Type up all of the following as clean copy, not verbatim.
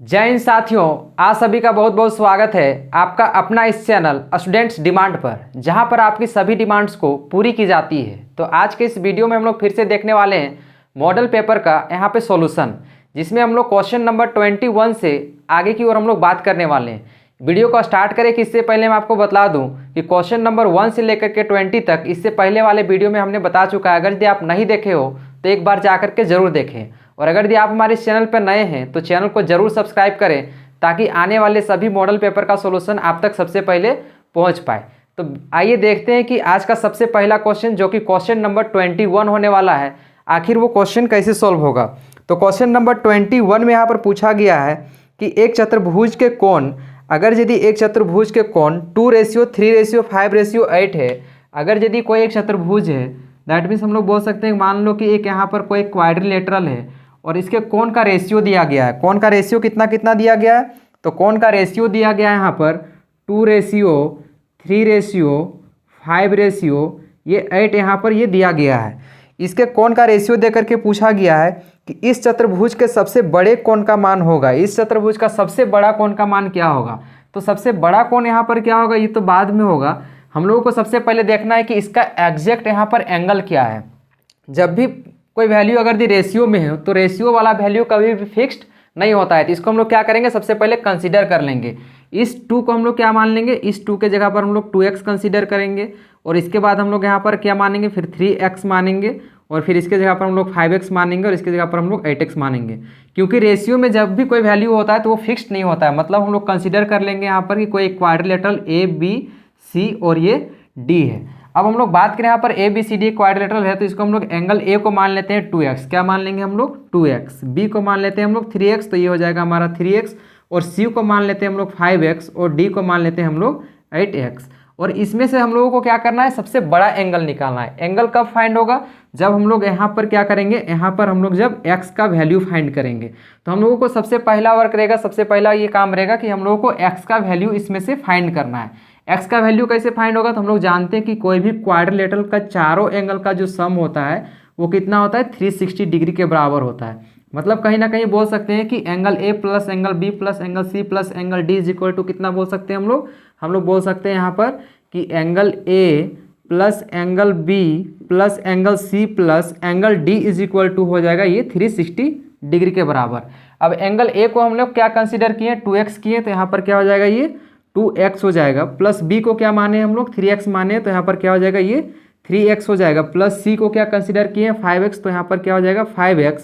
जय हिंद साथियों, आप सभी का बहुत बहुत स्वागत है आपका अपना इस चैनल स्टूडेंट्स डिमांड पर, जहां पर आपकी सभी डिमांड्स को पूरी की जाती है। तो आज के इस वीडियो में हम लोग फिर से देखने वाले हैं मॉडल पेपर का यहाँ पे सॉल्यूशन, जिसमें हम लोग क्वेश्चन नंबर 21 से आगे की ओर हम लोग बात करने वाले हैं। वीडियो को स्टार्ट करें कि इससे पहले मैं आपको बता दूं कि क्वेश्चन नंबर 1 से लेकर के 20 तक इससे पहले वाले वीडियो में हमने बता चुका है। अगर यदि आप नहीं देखे हो तो एक बार जा करके ज़रूर देखें, और अगर यदि आप हमारे इस चैनल पर नए हैं तो चैनल को ज़रूर सब्सक्राइब करें, ताकि आने वाले सभी मॉडल पेपर का सॉल्यूशन आप तक सबसे पहले पहुंच पाए। तो आइए देखते हैं कि आज का सबसे पहला क्वेश्चन, जो कि क्वेश्चन नंबर 21 होने वाला है, आखिर वो क्वेश्चन कैसे सॉल्व होगा। तो क्वेश्चन नंबर 21 में यहाँ पर पूछा गया है कि एक चतुर्भुज के कोण, अगर यदि एक चतुर्भुज के कोण 2:3:5:8 है, अगर यदि कोई एक चतुर्भुज है, दैट मीन्स हम लोग बोल सकते हैं, मान लो कि एक यहाँ पर कोई क्वाड्रिलेटरल है और इसके कोण का रेशियो दिया गया है। कोण का रेशियो कितना कितना दिया गया है, तो कोण का रेशियो दिया गया है यहाँ पर 2:3:5 ये 8 यहाँ पर ये दिया गया है। इसके कोण का रेशियो दे करके पूछा गया है कि इस चतुर्भुज के सबसे बड़े कोण का मान होगा, इस चतुर्भुज का सबसे बड़ा कोण का मान क्या होगा। तो सबसे बड़ा कोण यहाँ पर क्या होगा, ये तो बाद में होगा। हम लोगों को सबसे पहले देखना है कि इसका एग्जैक्ट यहाँ पर एंगल क्या है। जब भी कोई वैल्यू अगर दी रेशियो में है तो रेशियो वाला वैल्यू कभी भी फिक्स्ड नहीं होता है। तो इसको हम लोग क्या करेंगे, सबसे पहले कंसीडर कर लेंगे। इस 2 को हम लोग क्या मान लेंगे, इस 2 के जगह पर हम लोग 2x कंसीडर करेंगे, और इसके बाद हम लोग यहाँ पर क्या मानेंगे, फिर 3x मानेंगे, और फिर इसके जगह पर हम लोग 5x मानेंगे, और इसके जगह पर हम लोग 8x मानेंगे। क्योंकि रेशियो में जब भी कोई वैल्यू होता है तो वो फिक्स्ड नहीं होता है। मतलब हम लोग कंसीडर कर लेंगे यहाँ पर कि कोई क्वाड्रिलेटरल ABC और ये D है। अब हम लोग बात करें यहाँ पर ABCD क्वाड्रिलेटरल है, तो इसको हम लोग एंगल A को मान लेते हैं 2x, क्या मान लेंगे हम लोग 2x, B को मान लेते हैं हम लोग 3x, तो ये हो जाएगा हमारा 3x, और C को मान लेते हैं हम लोग 5x, और D को मान लेते हैं हम लोग 8x। और इसमें से हम लोगों को क्या करना है, सबसे बड़ा एंगल निकालना है। एंगल कब फाइंड होगा, जब हम लोग यहाँ पर क्या करेंगे, यहाँ पर हम लोग जब x का वैल्यू फाइंड करेंगे। तो हम लोगों को सबसे पहला वर्क रहेगा, सबसे पहला ये काम रहेगा कि हम लोगों को x का वैल्यू इसमें से फाइंड करना है। x का वैल्यू कैसे फाइंड होगा, तो हम लोग जानते हैं कि कोई भी क्वाड्रिलेटरल का चारों एंगल का जो सम होता है वो कितना होता है, 360 डिग्री के बराबर होता है। मतलब कहीं ना कहीं बोल सकते हैं कि angle A plus angle B plus angle C plus angle D is equal to कितना बोल सकते हैं हम लोग बोल सकते हैं यहाँ पर कि angle A plus angle B plus angle C plus angle D is equal to हो जाएगा ये 360 डिग्री के बराबर। अब एंगल A को हम लोग क्या कंसिडर किए, 2x किए, तो यहाँ पर क्या हो जाएगा, ये 2x हो जाएगा, प्लस B को क्या माने हम लोग 3x माने, तो यहाँ पर क्या हो जाएगा, ये 3x हो जाएगा, प्लस C को क्या कंसिडर किए 5x, तो यहाँ पर क्या हो जाएगा 5x,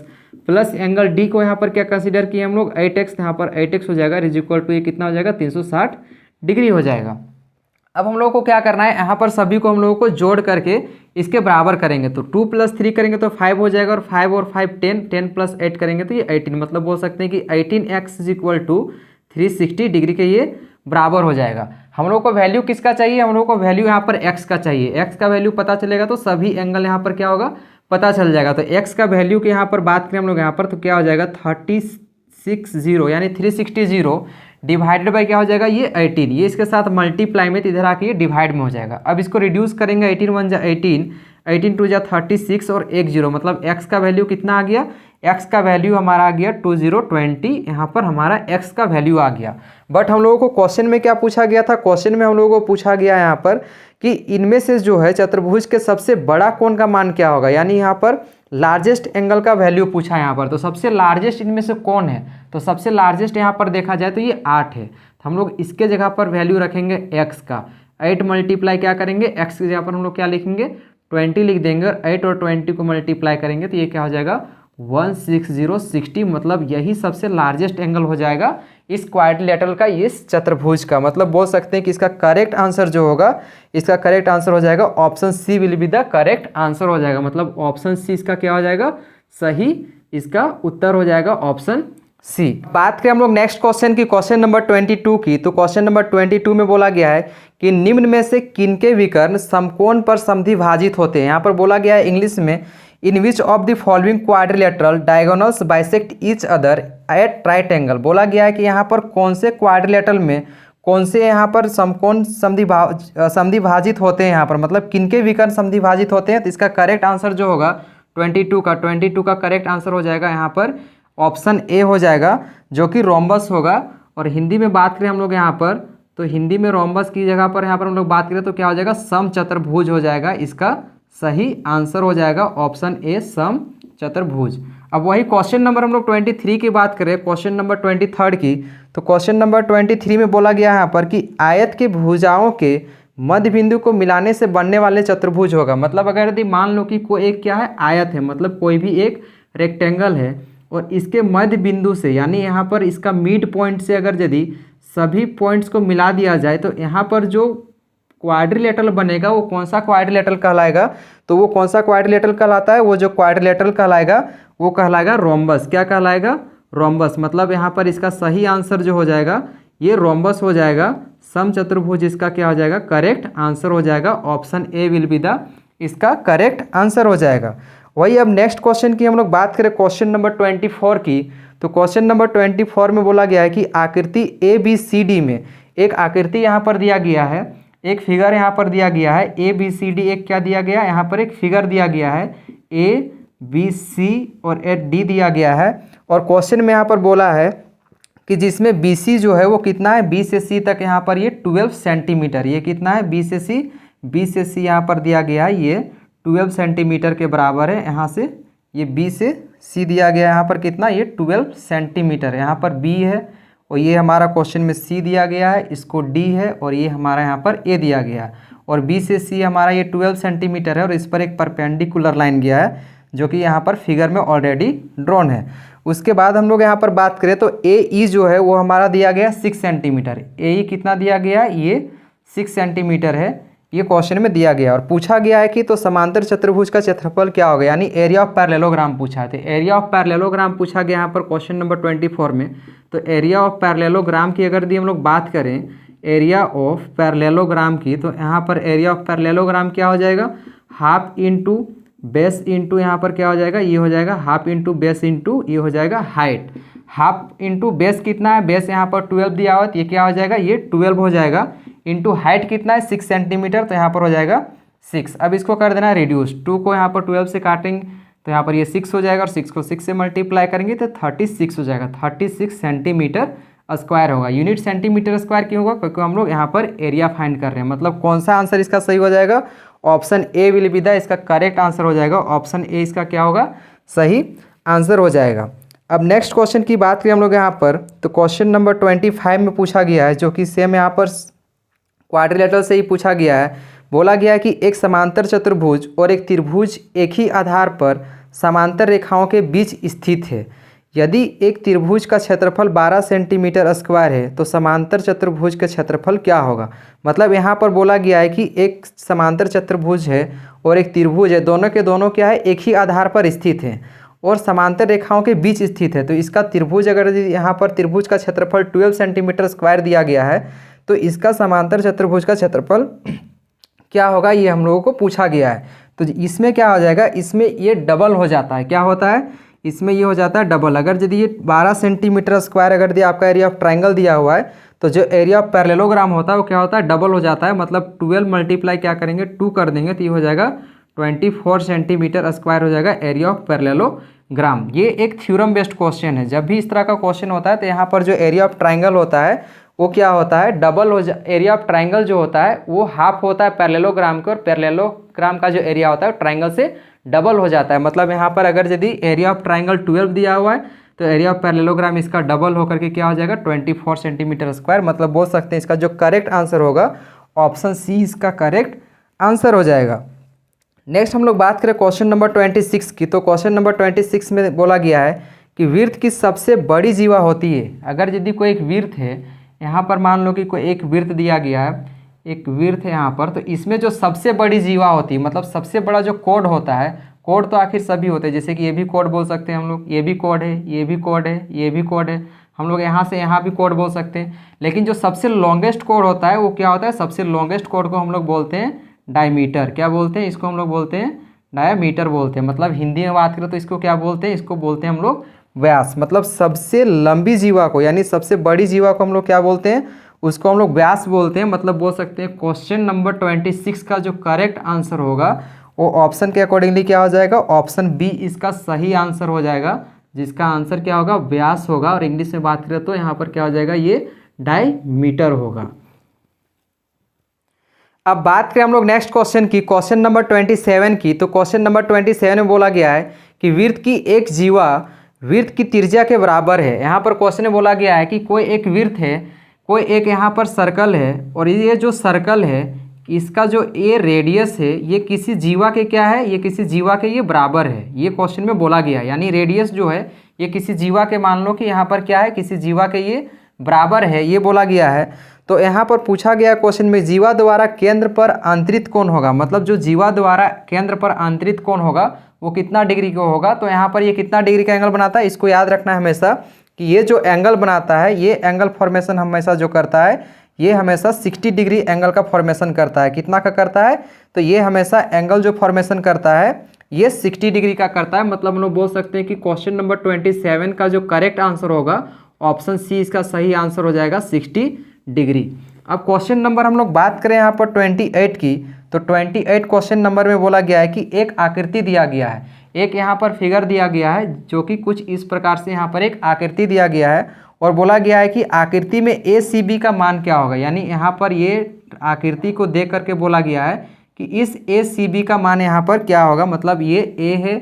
प्लस एंगल D को यहाँ पर क्या कंसिडर किए हम लोग 8x, तो यहाँ पर 8x हो जाएगा, इज इक्वल टू ये कितना हो जाएगा 360 डिग्री हो जाएगा। अब हम लोगों को क्या करना है, यहाँ पर सभी को हम लोगों को जोड़ करके इसके बराबर करेंगे। तो 2 + 3 करेंगे तो 5 हो जाएगा, और 5 और 5 10, 10 + 8 करेंगे तो ये 18। मतलब बोल सकते हैं कि 18x is equal to 360 degree के ये बराबर हो जाएगा। हम लोग को वैल्यू किसका चाहिए, हम लोग को वैल्यू यहाँ पर x का चाहिए। x का वैल्यू पता चलेगा तो सभी एंगल यहाँ पर क्या होगा, पता चल जाएगा। तो x का वैल्यू की यहाँ पर बात करें हम लोग यहाँ पर, तो क्या हो जाएगा 360 यानी 360 डिवाइडेड बाई क्या हो जाएगा, ये 18, ये इसके साथ मल्टीप्लाई में, तो इधर आके ये डिवाइड में हो जाएगा। अब इसको रिड्यूस करेंगे, 18 × 1 = 18, 18 × 2 = 36, और 1 0, मतलब x का वैल्यू कितना आ गया, x का वैल्यू हमारा आ गया 2020, यहाँ पर हमारा x का वैल्यू आ गया। बट हम लोगों को क्वेश्चन में क्या पूछा गया था, क्वेश्चन में हम लोगों को पूछा गया यहाँ पर कि इनमें से जो है चतुर्भुज के सबसे बड़ा कोण का मान क्या होगा, यानी यहाँ पर लार्जेस्ट एंगल का वैल्यू पूछा है यहाँ पर। तो सबसे लार्जेस्ट इनमें से कौन है, तो सबसे लार्जेस्ट यहाँ पर देखा जाए तो ये 8 है। तो हम लोग इसके जगह पर वैल्यू रखेंगे x का, 8 मल्टीप्लाई क्या करेंगे, x की जगह पर हम लोग क्या लिखेंगे 20 लिख देंगे, और 8 और 20 को मल्टीप्लाई करेंगे तो ये क्या हो जाएगा 160 मतलब यही सबसे लार्जेस्ट एंगल हो जाएगा इस क्वाड्रिलेटरल का, इस चतुर्भुज का। मतलब बोल सकते हैं कि इसका करेक्ट आंसर जो होगा, इसका करेक्ट आंसर हो जाएगा option C will be the correct answer हो जाएगा। मतलब ऑप्शन C इसका क्या हो जाएगा, सही इसका उत्तर हो जाएगा ऑप्शन C। बात करें हम लोग नेक्स्ट क्वेश्चन की, क्वेश्चन नंबर 22 की। तो क्वेश्चन नंबर 22 में बोला गया है कि निम्न में से किनके विकर्ण समकोण पर समद्विभाजित होते हैं। यहाँ पर बोला गया है इंग्लिश में, in which of the following quadrilateral diagonals bisect each other at right angle. बोला गया है कि यहाँ पर कौन से क्वाड्रिलेटरल में कौन से यहाँ पर समकोण समद्विभाजित होते हैं, यहाँ पर मतलब किनके विकर्ण समद्विभाजित होते हैं। तो इसका करेक्ट आंसर जो होगा 22 का करेक्ट आंसर हो जाएगा यहाँ पर ऑप्शन ए हो जाएगा जो कि रोम्बस होगा। और हिंदी में बात करें हम लोग यहाँ पर, तो हिंदी में रोम्बस की जगह पर यहाँ पर हम लोग बात करें तो क्या हो जाएगा, समचतुर्भुज हो जाएगा। इसका सही आंसर हो जाएगा ऑप्शन ए समचतुर्भुज। अब वही क्वेश्चन नंबर हम लोग 23 की बात करें, क्वेश्चन नंबर 23 की, तो क्वेश्चन नंबर 23 में बोला गया है यहाँ पर कि आयत के भुजाओं के मध्य बिंदु को मिलाने से बनने वाले चतुर्भुज होगा। मतलब अगर यदि मान लो कि कोई एक क्या है, आयत है, मतलब कोई भी एक रेक्टेंगल है और इसके मध्य बिंदु से यानी यहाँ पर इसका मिड पॉइंट से अगर यदि सभी पॉइंट्स को मिला दिया जाए तो यहाँ पर जो क्वाड्रिलेटरल बनेगा वो कौन सा क्वाड्रिलेटरल कहलाएगा, तो वो कौन सा क्वाड्रिलेटरल कहलाता है, वो जो क्वाड्रिलेटरल कहलाएगा वो कहलाएगा रोम्बस। क्या कहलाएगा, रोम्बस। मतलब यहाँ पर इसका सही आंसर जो हो जाएगा ये रोम्बस हो जाएगा। समचतुर्भुज इसका क्या हो जाएगा, करेक्ट आंसर हो जाएगा। Option A will be the इसका करेक्ट आंसर हो जाएगा। वही अब नेक्स्ट क्वेश्चन की हम लोग बात करें, क्वेश्चन नंबर 24 की, तो क्वेश्चन नंबर 24 में बोला गया है कि आकृति ABCD में एक आकृति यहाँ पर दिया गया है, एक फिगर यहाँ पर दिया गया है। ABCD एक क्या दिया गया है, यहाँ पर एक फिगर दिया गया है, ABC और D दिया गया है। और क्वेश्चन में यहाँ पर बोला है कि जिसमें BC जो है वो कितना है, B से C तक यहाँ पर ये 12 सेंटीमीटर, ये कितना है, B से C यहाँ पर दिया गया है, ये 12 सेंटीमीटर के बराबर है। यहाँ से ये B से C दिया गया है, यहाँ पर कितना, ये 12 सेंटीमीटर। यहाँ पर B है और ये हमारा क्वेश्चन में C दिया गया है, इसको D है और ये हमारा यहाँ पर A दिया गया है। और B से C हमारा ये 12 सेंटीमीटर है और इस पर एक परपेंडिकुलर लाइन गया है जो कि यहाँ पर फिगर में ऑलरेडी ड्रॉन है। उसके बाद हम लोग यहाँ पर बात करें तो AE जो है वो हमारा दिया गया 6 सेंटीमीटर। AE कितना दिया गया, ये 6 सेंटीमीटर है, ये क्वेश्चन में दिया गया। और पूछा गया है कि तो समांतर चतुर्भुज का क्षेत्रफल क्या होगा, यानी एरिया ऑफ पैरेललोग्राम पूछा है। एरिया ऑफ पैरेललोग्राम पूछा गया यहाँ पर क्वेश्चन नंबर 24 में। तो एरिया ऑफ पैरेललोग्राम की अगर हम लोग बात करें, एरिया ऑफ पैरेललोग्राम की, तो यहाँ पर एरिया ऑफ पैरेललोग्राम क्या हो जाएगा, हाफ इंटू बेस इंटू यहाँ पर क्या हो जाएगा, ये हो जाएगा हाफ इंटू बेस इंटू ये हो जाएगा हाइट। हाफ इंटू बेस कितना है, बेस यहाँ पर 12 दिया हुआ, तो ये क्या हो जाएगा, ये 12 हो जाएगा। इंटू हाइट कितना है 6 सेंटीमीटर, तो यहाँ पर हो जाएगा 6। अब इसको कर देना है रिड्यूस, 2 को यहाँ पर 12 से काटेंगे तो यहाँ पर ये 6 हो जाएगा और 6 को 6 से मल्टीप्लाई करेंगे तो 36 हो जाएगा। 36 सेंटीमीटर स्क्वायर होगा। यूनिट सेंटीमीटर स्क्वायर क्यों होगा, क्योंकि हम लोग यहाँ पर एरिया फाइंड कर रहे हैं। मतलब कौन सा आंसर इसका सही हो जाएगा, option A will be the इसका करेक्ट आंसर हो जाएगा। ऑप्शन ए इसका क्या होगा, सही आंसर हो जाएगा। अब नेक्स्ट क्वेश्चन की बात करें हम लोग यहाँ पर, तो क्वेश्चन नंबर 25 में पूछा गया है, जो कि सेम यहाँ पर क्वाड्रिलेटरल से ही पूछा गया है। बोला गया है कि एक समांतर चतुर्भुज और एक त्रिभुज एक ही आधार पर समांतर रेखाओं के बीच स्थित है। यदि एक त्रिभुज का क्षेत्रफल 12 सेंटीमीटर स्क्वायर है तो समांतर चतुर्भुज का क्षेत्रफल क्या होगा। मतलब यहाँ पर बोला गया है कि एक समांतर चतुर्भुज है और एक त्रिभुज है, दोनों के दोनों क्या है, एक ही आधार पर स्थित है और समांतर रेखाओं के बीच स्थित है। तो इसका त्रिभुज, अगर यहाँ पर त्रिभुज का क्षेत्रफल 12 सेंटीमीटर स्क्वायर दिया गया है तो इसका समांतर चतुर्भुज का क्षेत्रफल क्या होगा, ये हम लोगों को पूछा गया है। तो इसमें क्या हो जाएगा, इसमें ये डबल हो जाता है। क्या होता है, इसमें ये हो जाता है डबल। अगर यदि ये 12 सेंटीमीटर स्क्वायर अगर दिया आपका एरिया ऑफ ट्राइंगल दिया हुआ है तो जो एरिया ऑफ पैरेललोग्राम होता है वो क्या होता है, डबल हो जाता है। मतलब 12 मल्टीप्लाई क्या करेंगे, 2 कर देंगे तो ये हो जाएगा 24 सेंटीमीटर स्क्वायर हो जाएगा एरिया ऑफ पैरेललोग्राम। ये एक थ्योरम बेस्ड क्वेश्चन है। जब भी इस तरह का क्वेश्चन होता है तो यहाँ पर जो एरिया ऑफ ट्राइंगल होता है वो क्या होता है, डबल हो एरिया ऑफ ट्राइंगल जो होता है वो हाफ होता है पैरेललोग्राम के, और पैरेललोग्राम का जो एरिया होता है ट्राइंगल से डबल हो जाता है। मतलब यहाँ पर अगर यदि एरिया ऑफ ट्राइंगल 12 दिया हुआ है तो एरिया ऑफ पैरेललोग्राम इसका डबल होकर के क्या हो जाएगा, 24 सेंटीमीटर स्क्वायर। मतलब बोल सकते हैं इसका जो करेक्ट आंसर होगा ऑप्शन सी इसका करेक्ट आंसर हो जाएगा। नेक्स्ट हम लोग बात करें क्वेश्चन नंबर 26 की, तो क्वेश्चन नंबर 26 में बोला गया है कि वृत्त की सबसे बड़ी जीवा होती है। अगर यदि कोई एक वृत्त है, यहाँ पर मान लो कि कोई एक वृत्त दिया गया है, एक वृत्त है यहाँ पर, तो इसमें जो सबसे बड़ी जीवा होती है, मतलब सबसे बड़ा जो कोड होता है, कोड तो आखिर सभी होते हैं, जैसे कि ये भी कोड बोल सकते हैं हम लोग, ये भी कोड है, ये भी कोड है, ये भी कोड है, हम लोग यहाँ से यहाँ भी कोड बोल सकते हैं। लेकिन जो सबसे लॉन्गेस्ट कोड होता है वो क्या होता है, सबसे लॉन्गेस्ट कोड को हम लोग बोलते हैं डायमीटर। क्या बोलते हैं, इसको हम लोग बोलते हैं डायमीटर बोलते हैं। मतलब हिंदी में बात करें तो इसको क्या बोलते हैं, इसको बोलते हैं हम लोग व्यास। मतलब सबसे लंबी जीवा को यानी सबसे बड़ी जीवा को हम लोग क्या बोलते हैं, उसको हम लोग व्यास बोलते हैं। मतलब बोल सकते हैं क्वेश्चन नंबर 26 का जो करेक्ट आंसर होगा वो ऑप्शन के अकॉर्डिंगली क्या हो जाएगा, ऑप्शन बी इसका सही आंसर हो जाएगा, जिसका आंसर क्या होगा, व्यास होगा, और इंग्लिश में बात करें तो यहाँ पर क्या हो जाएगा, ये डायमीटर होगा। अब बात करें हम लोग नेक्स्ट क्वेश्चन की, क्वेश्चन नंबर 27 की। तो क्वेश्चन नंबर 27 में बोला गया है कि वृत्त की एक जीवा वृत्त की त्रिज्या के बराबर है। यहाँ पर क्वेश्चन में बोला गया है कि कोई एक वृत्त है, कोई एक यहाँ पर सर्कल है, और ये जो सर्कल है इसका जो ये रेडियस है ये किसी जीवा के क्या है, ये किसी जीवा के ये बराबर है। ये क्वेश्चन में बोला गया है, यानी रेडियस जो है ये किसी जीवा के, मान लो कि यहाँ पर क्या है, किसी जीवा के ये बराबर है, ये बोला गया है। तो यहाँ पर पूछा गया क्वेश्चन में जीवा द्वारा केंद्र पर आंतरित कोण होगा, मतलब जो जीवा द्वारा केंद्र पर आंतरित कोण होगा वो कितना डिग्री का होगा। तो यहाँ पर ये कितना डिग्री का एंगल बनाता है, इसको याद रखना है हमेशा कि ये जो एंगल बनाता है, ये एंगल फॉर्मेशन हमेशा जो करता है ये हमेशा 60 डिग्री एंगल का फॉर्मेशन करता है। कितना का करता है, तो ये हमेशा एंगल जो फॉर्मेशन करता है ये 60 डिग्री का करता है। मतलब हम लोग बोल सकते हैं कि क्वेश्चन नंबर 27 का जो करेक्ट आंसर होगा ऑप्शन सी इसका सही आंसर हो जाएगा 60 डिग्री। अब क्वेश्चन नंबर हम लोग बात करें यहाँ पर 28 की, तो 28 क्वेश्चन नंबर में बोला गया है कि एक आकृति दिया गया है, एक यहाँ पर फिगर दिया गया है जो कि कुछ इस प्रकार से यहाँ पर एक आकृति दिया गया है, और बोला गया है कि आकृति में ACB का मान क्या होगा। यानी यहाँ पर ये आकृति को देख करके बोला गया है कि इस ACB का मान यहाँ पर क्या होगा, मतलब ये A है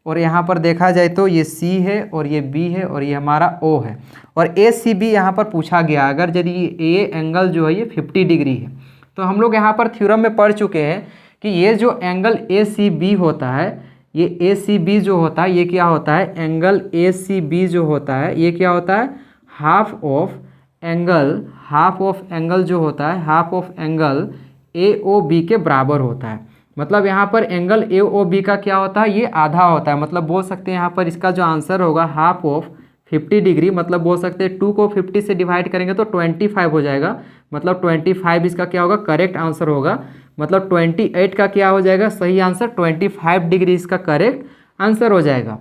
और यहाँ पर देखा जाए तो ये C है और ये B है और ये हमारा O है, और ACB यहाँ पर पूछा गया। अगर यदि ये एंगल जो है ये 50 डिग्री है, तो हम लोग यहाँ पर थ्योरम में पढ़ चुके हैं कि ये जो एंगल ACB होता है, ये ACB जो होता है ये क्या होता है, एंगल ACB जो होता है ये क्या होता है, हाफ ऑफ एंगल जो होता है, हाफ ऑफ एंगल AOB के बराबर होता है। मतलब यहाँ पर एंगल AOB का क्या होता है, ये आधा होता है। मतलब बोल सकते हैं यहाँ पर इसका जो आंसर होगा हाफ ऑफ 50 डिग्री, मतलब बोल सकते हैं 2 को 50 से डिवाइड करेंगे तो 25 हो जाएगा। मतलब 25 इसका क्या होगा, करेक्ट आंसर होगा। मतलब 28 का क्या हो जाएगा, सही आंसर 25 डिग्री इसका करेक्ट आंसर हो जाएगा।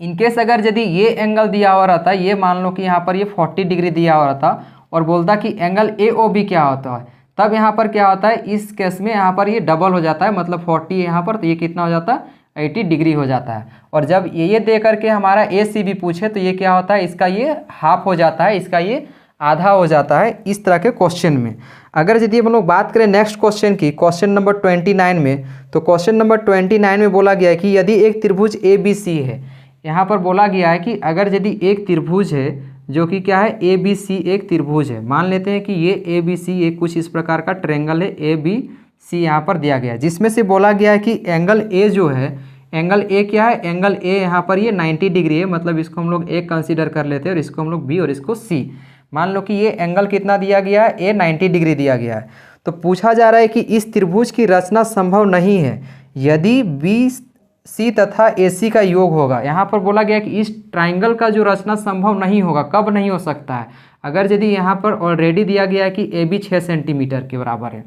इनकेस अगर यदि ये एंगल दिया हुआ रहता, ये मान लो कि यहाँ पर ये 40 डिग्री दिया हुआ रहता और बोलता कि एंगल AOB क्या होता है, तब यहाँ पर क्या होता है, इस केस में यहाँ पर ये डबल हो जाता है, मतलब 40 यहाँ पर, तो ये कितना हो जाता है 80 डिग्री हो जाता है। और जब ये दे करके हमारा ACB पूछे तो ये क्या होता है, इसका ये हाफ हो जाता है, इसका ये आधा हो जाता है, इस तरह के क्वेश्चन में। अगर यदि हम लोग बात करें नेक्स्ट क्वेश्चन की, क्वेश्चन नंबर 29 में, तो क्वेश्चन नंबर 29 में बोला गया है कि यदि एक त्रिभुज ABC है, यहाँ पर बोला गया है कि अगर यदि एक त्रिभुज है जो कि क्या है, ABC एक त्रिभुज है, मान लेते हैं कि ये ABC एक कुछ इस प्रकार का ट्रायंगल है, ABC यहाँ पर दिया गया है, जिसमें से बोला गया है कि एंगल A जो है, एंगल A क्या है, एंगल A यहाँ पर ये 90 डिग्री है। मतलब इसको हम लोग A कंसीडर कर लेते हैं और इसको हम लोग B और इसको C। मान लो कि ये एंगल कितना दिया गया है, A 90 डिग्री दिया गया है। तो पूछा जा रहा है कि इस त्रिभुज की रचना संभव नहीं है यदि BC तथा AC का योग होगा। यहाँ पर बोला गया कि इस ट्राइंगल का जो रचना संभव नहीं होगा, कब नहीं हो सकता है, अगर यदि यहाँ पर ऑलरेडी दिया गया है कि AB 6 सेंटीमीटर के बराबर है,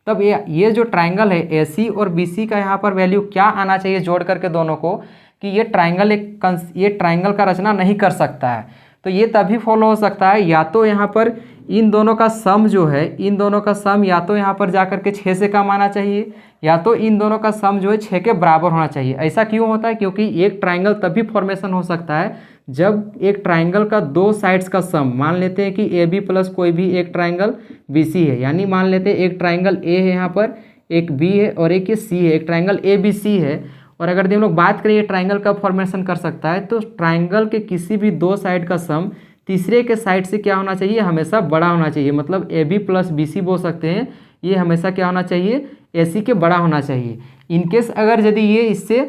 तब ये जो ट्राइंगल है AC और BC का यहाँ पर वैल्यू क्या आना चाहिए जोड़ करके दोनों को, कि ये ट्राइंगल का रचना नहीं कर सकता है। तो ये तभी फॉलो हो सकता है या तो यहाँ पर इन दोनों का सम जो है, इन दोनों का सम या तो यहाँ पर जा करके 6 से कम आना चाहिए, या तो इन दोनों का सम जो है 6 के बराबर होना चाहिए। ऐसा क्यों होता है, क्योंकि एक ट्राइंगल तभी फॉर्मेशन हो सकता है जब एक ट्राइंगल का दो साइड्स का सम, मान लेते हैं कि AB प्लस कोई भी एक ट्राइंगल BC है, यानी मान लेते हैं एक ट्राइंगल A है यहाँ पर, एक B है और एक C है, एक ट्राइंगल ABC है। और अगर हम लोग बात करें ये ट्राइंगल का फॉर्मेशन कर सकता है, तो ट्राइंगल के किसी भी दो साइड का सम तीसरे के साइड से क्या होना चाहिए, हमेशा बड़ा होना चाहिए। मतलब AB प्लस BC बोल सकते हैं, ये हमेशा क्या होना चाहिए, AC के बड़ा होना चाहिए। इनकेस अगर यदि ये इससे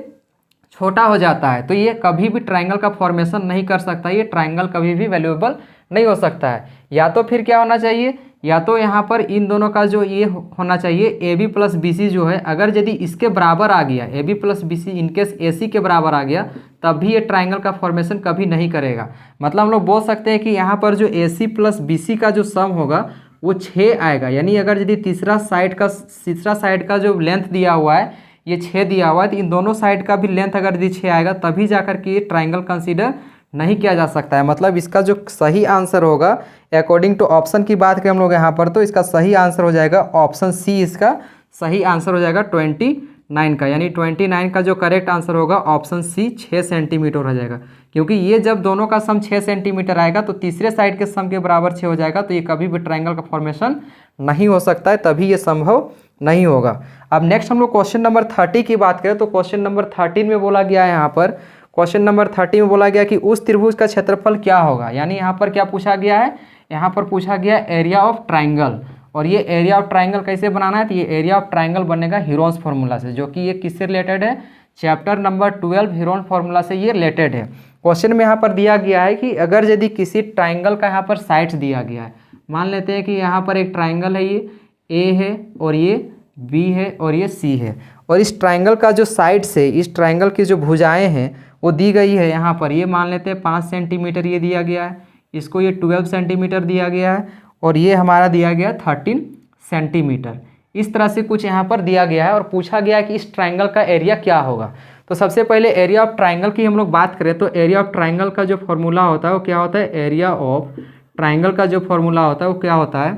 छोटा हो जाता है तो ये कभी भी ट्राइंगल का फॉर्मेशन नहीं कर सकता, ये ट्राइंगल कभी भी वैल्यूएबल नहीं हो सकता है। या तो फिर क्या होना चाहिए, या तो यहाँ पर इन दोनों का जो ये होना चाहिए AB प्लस BC जो है, अगर यदि इसके बराबर आ गया, AB plus BC in case AC के बराबर आ गया, तब भी ये ट्राइंगल का फॉर्मेशन कभी नहीं करेगा। मतलब हम लोग बोल सकते हैं कि यहाँ पर जो AC प्लस BC का जो सम होगा वो 6 आएगा। यानी अगर यदि तीसरा साइड का जो लेंथ दिया हुआ है ये 6 दिया हुआ है, तो इन दोनों साइड का भी लेंथ अगर यदि 6 आएगा तभी जाकर के ये ट्राइंगल कंसीडर नहीं किया जा सकता है। मतलब इसका जो सही आंसर होगा अकॉर्डिंग टू ऑप्शन की बात करें हम लोग यहाँ पर, तो इसका सही आंसर हो जाएगा ऑप्शन C, इसका सही आंसर हो जाएगा 29 9 का, यानी 29 का जो करेक्ट आंसर होगा ऑप्शन सी 6 सेंटीमीटर हो जाएगा। क्योंकि ये जब दोनों का सम 6 सेंटीमीटर आएगा तो तीसरे साइड के सम के बराबर 6 हो जाएगा, तो ये कभी भी ट्रायंगल का फॉर्मेशन नहीं हो सकता है, तभी ये संभव नहीं होगा। अब नेक्स्ट हम लोग क्वेश्चन नंबर 30 की बात करें तो क्वेश्चन नंबर 13 में बोला गया है, यहाँ पर क्वेश्चन नंबर 30 में बोला गया कि उस त्रिभुज का क्षेत्रफल क्या होगा। यानी यहाँ पर क्या पूछा गया है, यहाँ पर पूछा गया एरिया ऑफ ट्राइंगल। और ये एरिया ऑफ ट्राइंगल कैसे बनाना है, तो ये एरिया ऑफ ट्राइंगल बनेगा हीरोन्स फार्मूला से, जो कि ये किससे रिलेटेड है, चैप्टर नंबर 12 हीरोन फार्मूला से ये रिलेटेड है। क्वेश्चन में यहाँ पर दिया गया है कि अगर यदि किसी ट्राइंगल का यहाँ पर साइड्स दिया गया है, मान लेते हैं कि यहाँ पर एक ट्राइंगल है, ये ए है और ये बी है और ये सी है, और इस ट्राइंगल का जो साइड्स है, इस ट्राइंगल की जो भुजाएं हैं वो दी गई है यहाँ पर, ये मान लेते हैं 5 सेंटीमीटर ये दिया गया है, इसको ये 12 सेंटीमीटर दिया गया है, और ये हमारा दिया गया 13 सेंटीमीटर। इस तरह से कुछ यहाँ पर दिया गया है और पूछा गया है कि इस ट्राइंगल का एरिया क्या होगा। तो सबसे पहले एरिया ऑफ ट्राइंगल की हम लोग बात करें तो एरिया ऑफ ट्राइंगल का जो फॉर्मूला होता है वो क्या होता है, एरिया ऑफ ट्राइंगल का जो फॉर्मूला होता है वो क्या होता है,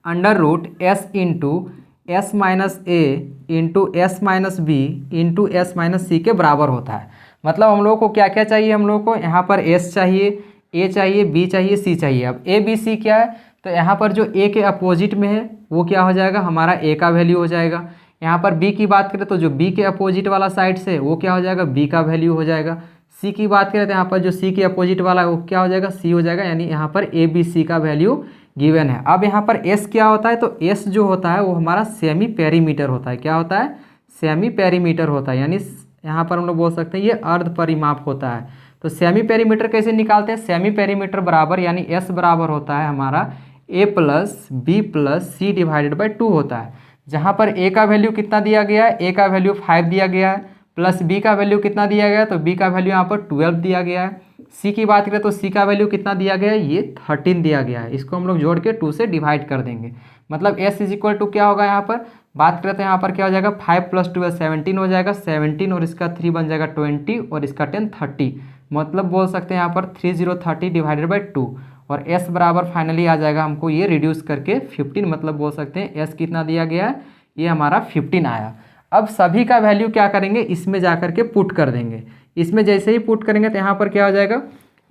under root S into S minus A into S minus B into S minus C के बराबर होता है। मतलब हम लोग को क्या क्या चाहिए, हम लोग को यहाँ पर एस चाहिए, ए चाहिए, बी चाहिए, सी चाहिए। अब ए बी सी क्या है, तो यहाँ पर जो ए के अपोजिट में है वो क्या हो जाएगा, हमारा ए का वैल्यू हो जाएगा। यहाँ पर बी की बात करें तो जो बी के अपोजिट वाला साइड से वो क्या हो जाएगा, बी का वैल्यू हो जाएगा। सी की बात करें तो यहाँ पर जो सी के अपोजिट वाला है वो क्या हो जाएगा, सी हो जाएगा। यानी यहाँ पर ए बी सी का वैल्यू गिवन है। अब यहाँ पर एस क्या होता है, तो एस जो होता है वो हमारा सेमी पेरीमीटर होता है। क्या होता है, सेमी पेरीमीटर होता है। यानी यहाँ पर हम लोग बोल सकते हैं ये अर्ध परिमाप होता है। तो सेमी पेरीमीटर कैसे निकालते हैं, सेमी पेरीमीटर बराबर यानी एस बराबर होता है हमारा A plus B plus C divided by 2 होता है। जहाँ पर ए का वैल्यू कितना दिया गया है, ए का वैल्यू 5 दिया गया है, प्लस बी का वैल्यू कितना दिया गया है, तो बी का वैल्यू यहाँ पर 12 दिया गया है। सी की बात करें तो सी का वैल्यू कितना दिया गया है, ये 13 दिया गया है। इसको हम लोग जोड़ के 2 से डिवाइड कर देंगे। मतलब एस इज इक्वल टू क्या होगा, यहाँ पर बात करें तो यहाँ पर क्या हो जाएगा, 5 + 12 17 हो जाएगा, 17 और इसका 3 बन जाएगा 20 और इसका 10 30। मतलब बोल सकते हैं यहाँ पर 3030 डिवाइडेड बाई 2 और s बराबर फाइनली आ जाएगा हमको ये रिड्यूस करके 15। मतलब बोल सकते हैं s कितना दिया गया है, ये हमारा 15 आया। अब सभी का वैल्यू क्या करेंगे, इसमें जा करके पुट कर देंगे। इसमें जैसे ही पुट करेंगे तो यहाँ पर क्या हो जाएगा,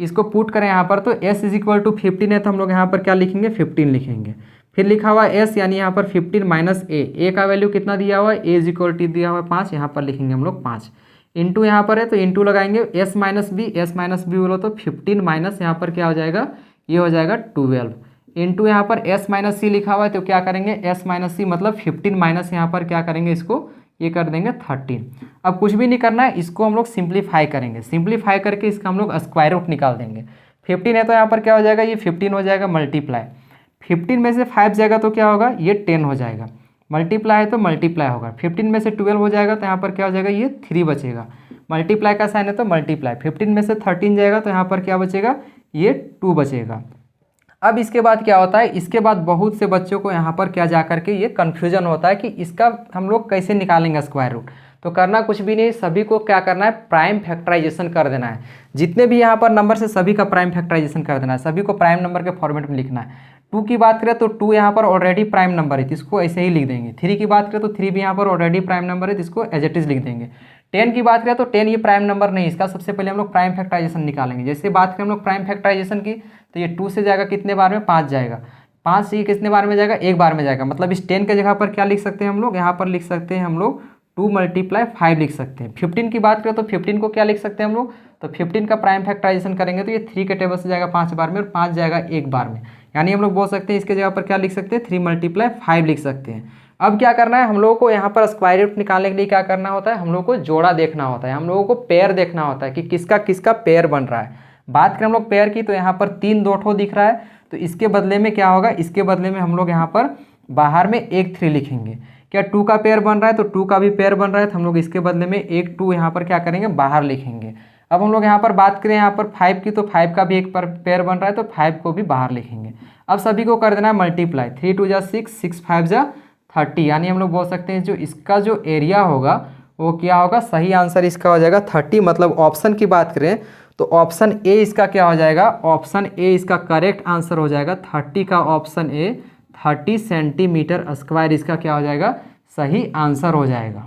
इसको पुट करें यहाँ पर तो s इज इक्वल टू 15 है, तो हम लोग यहाँ पर क्या लिखेंगे, 15 लिखेंगे। फिर लिखा हुआ s यानी यहाँ पर 15 माइनस a का वैल्यू कितना दिया हुआ है, a इज इक्वल टू दिया हुआ है 5, यहाँ पर लिखेंगे हम लोग 5 इंटू यहाँ पर है तो इंटू लगाएंगे s माइनस बी बोलो तो 15 माइनस यहाँ पर क्या हो जाएगा, ये हो जाएगा 12 इंटू यहाँ पर s माइनस सी लिखा हुआ है तो क्या करेंगे s माइनस सी मतलब 15 माइनस यहाँ पर क्या करेंगे, इसको ये कर देंगे 13। अब कुछ भी नहीं करना है, इसको हम लोग सिंप्लीफाई करेंगे। सिंप्लीफाई करके इसका हम लोग स्क्वायर रूट निकाल देंगे। 15 है तो यहाँ पर क्या हो जाएगा, ये 15 हो जाएगा मल्टीप्लाई 15 में से 5 जाएगा तो क्या होगा, ये 10 हो जाएगा। मल्टीप्लाई है तो मल्टीप्लाई होगा। 15 में से 12 हो जाएगा तो यहाँ पर क्या हो जाएगा, ये 3 बचेगा। मल्टीप्लाई का साइन है तो मल्टीप्लाई। 15 में से 13 जाएगा तो यहाँ पर क्या बचेगा, ये 2 बचेगा। अब इसके बाद क्या होता है, इसके बाद बहुत से बच्चों को यहाँ पर क्या जा करके ये कन्फ्यूजन होता है कि इसका हम लोग कैसे निकालेंगे स्क्वायर रूट। तो करना कुछ भी नहीं, सभी को क्या करना है, प्राइम फैक्टराइजेशन कर देना है। जितने भी यहाँ पर नंबर से सभी का प्राइम फैक्टराइजेशन कर देना है, सभी को प्राइम नंबर के फॉर्मेट में लिखना है। 2 की बात करें तो 2 यहाँ पर ऑलरेडी प्राइम नंबर है तो इसको ऐसे ही लिख देंगे। 3 की बात करें तो 3 भी यहाँ पर ऑलरेडी प्राइम नंबर है तो इसको एज इट इज लिख देंगे। 10 की बात करें तो 10 ये प्राइम नंबर नहीं, इसका सबसे पहले हम लोग प्राइम फैक्टराइजेशन निकालेंगे। जैसे बात करें हम लोग प्राइम फैक्टराइजेशन की तो ये 2 से जाएगा कितने बार में, 5 जाएगा। 5 से ये कितने बार में जाएगा, 1 बार में जाएगा। मतलब इस 10 के जगह पर क्या लिख सकते हैं हम लोग, यहाँ पर लिख सकते हैं हम लोग 2 × 5 लिख सकते हैं। 15 की बात करें तो 15 को क्या लिख सकते हैं हम लोग, तो 15 का प्राइम फैक्टराइजेशन करेंगे तो ये 3 के टेबल से जाएगा 5 बार में और 5 जाएगा 1 बार में। यानी हम लोग बोल सकते हैं इसके जगह पर क्या लिख सकते हैं, 3 × 5 लिख सकते हैं। अब क्या करना है, हम लोगों को यहाँ पर स्क्वायर रूट निकालने के लिए क्या करना होता है, हम लोगों को जोड़ा देखना होता है, हम लोगों को पेयर देखना होता है कि किसका किसका पेयर बन रहा है। बात करें हम लोग पेयर की तो यहाँ पर 3 2 ठो दिख रहा है तो इसके बदले में क्या होगा, इसके बदले में हम लोग यहाँ पर बाहर में 1 3 लिखेंगे। क्या 2 का पेयर बन रहा है तो 2 का भी पेयर बन रहा है तो हम लोग इसके बदले में 1 2 यहाँ पर क्या करेंगे, बाहर लिखेंगे। अब हम लोग यहाँ पर बात करें यहाँ पर 5 की तो 5 का भी एक पेयर बन रहा है तो 5 को भी बाहर लिखेंगे। अब सभी को कर देना है मल्टीप्लाई। 3 2 = 6, 6 5 = 30। यानी हम लोग बोल सकते हैं जो इसका जो एरिया होगा वो क्या होगा, सही आंसर इसका हो जाएगा 30। मतलब ऑप्शन की बात करें तो ऑप्शन ए इसका क्या हो जाएगा, ऑप्शन ए इसका करेक्ट आंसर हो जाएगा 30 का ऑप्शन ए 30 सेंटीमीटर स्क्वायर इसका क्या हो जाएगा, सही आंसर हो जाएगा।